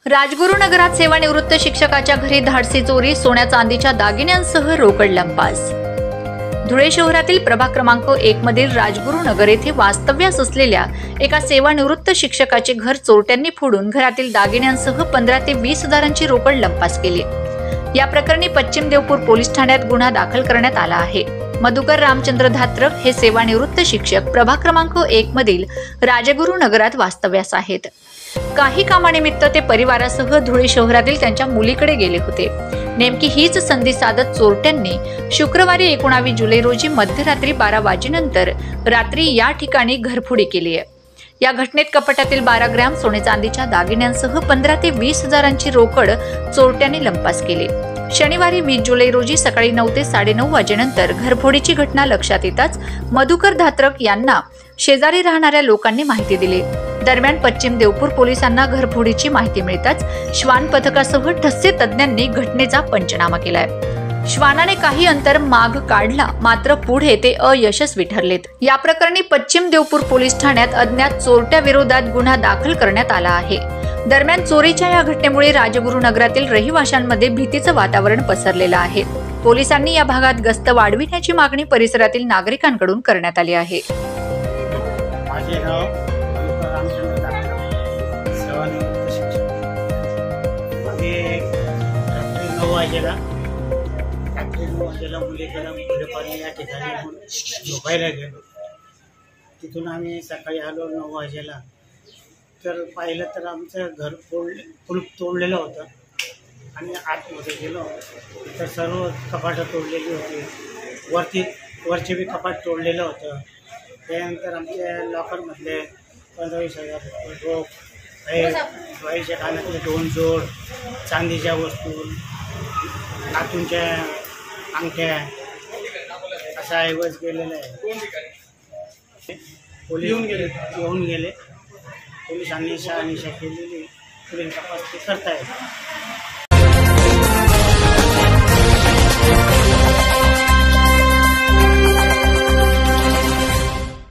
राजगुरुनगरात सेवानिवृत्त शिक्षकाच्या घरी धाडसी चोरी, सोन्या चांदीच्या दागिन्यांसह रोकड लंपास। धुळे शहरातील प्रभाग क्रमांक 1 मधील राजगुरुनगर येथे वास्तव्यास असलेल्या एका सेवानिवृत्त शिक्षकाचे घर चोरट्यांनी फोडून घरातील दागिन्यांसह 15 ते 20 हजारांची रोकड लंपास केली। या प्रकरणी पश्चिम देवपूर पोलीस ठाण्यात गुन्हा दाखल करण्यात आला आहे। मधुकर रामचंद्र धात्रक हे सेवानिवृत्त शिक्षक प्रभाग क्रमांक 1 मधील राजगुरुनगरात वास्तव्यास आहेत। काही कामानिमित्त ते परिवारासह धुळे शहरातील त्यांच्या मुलीकडे गेले होते। नेमकी हीच संधी साधत चोरट्यांनी शुक्रवारी 19 जुलै रोजी मध्यरात्री 12 वाजेनंतर रात्री या ठिकाणी घरफोडी केली आहे। या घटनेत कपाटातील 12 ग्रॅम सोने चांदीच्या दागिन्यांसह 15 ते 20 हजारांची रोकड चोरट्यांनी लंपास केली। शनिवारी 20 जुलै रोजी सकाळी 9 ते 9:30 वाजेनंतर घरफोडीची घटना लक्षात येताच मधुकर धात्रक यांना शेजारी राहणाऱ्या लोकांनी माहिती दिली। दरम्यान पश्चिम देवपूर पोलिसांना घरफोडीची माहिती मिळताच श्वान पथकासह ठसे तज्ञांनी घटनेचा पंचनामा केलाय। श्वानाने काही अंतर माग काढला, मात्र पुढे ते अयशस्वी ठरलेत। या प्रकरणी पश्चिम देवपूर पोलीस ठाण्यात अज्ञात चोरट्या विरोधात गुन्हा दाखल करण्यात आला आहे। दरम्यान चोरीच्या या घटनेमुळे राजगुरुनगरातील रहिवाशांमध्ये भीतीचं वातावरण पसरलेलं आहे। पोलिसांनी या भागात गस्त वाढविण्याची मागणी परिसरातील नागरिकांकडून करण्यात आली आहे। माझे नाव मधुकर रामचंद्र धात्रक, सेवानिवृत्त शिक्षक। आम्ही रात्री 9 वाजेला मुलीकडे फुलेपाणी या ठिकाणी झोपायला गेलो। तिथून आम्ही सकाळी आलो 9 वाजेला, तर पाहिलं तर आमचं घर कुलूप तोडलेलं होतं आणि आतमध्ये गेलो तर सर्व कपाटं तोडलेली होती, वरचे बी कपाट तोडलेलं होतं। त्यानंतर आमच्या लॉकरमधले 15-20 हजार रोख, ज्वारीच्या कानातले 2 जोड, चांदीच्या वस्तू, नातूंच्या अंगठ्या असा ऐवज गेलेला आहे। पोलीस येऊन गेले। पोलिसांनी शहानिशा केलेली, पुढील तपास ते करतायत।